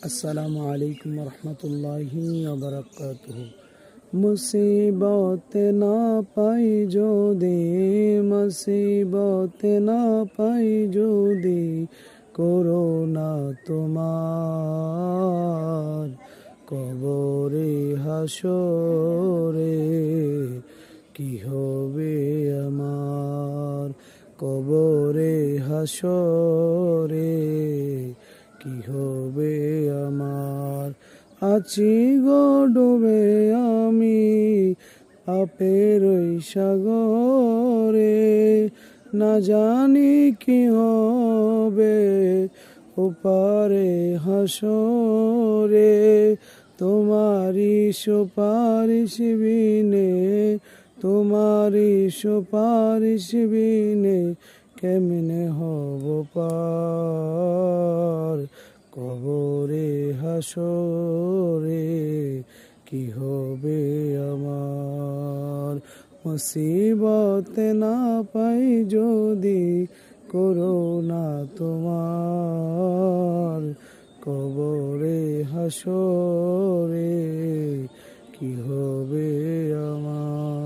আসসালামু আলাইকুম রহমতুল্লাহি ওয়া মুসিবত না পাই যদি মুসিবত না পাই যদি করোনা তোমার কবরে হাসরে কি হবে আমার কবরে হাসরে কি হবে আমার আছি গো ডুবে আমি পাপের ওই সাগরে না জানি কি হবে ওপারে হাসরে তোমারি সুপারিশ বিনে তোমারি সুপারিশ বিনে কেমনে হব পার কবরে হাসরে কি হবে আমার মুসিবত না পাই যদি করোনা তোমার কবরে হাসরে কি হবে আমার।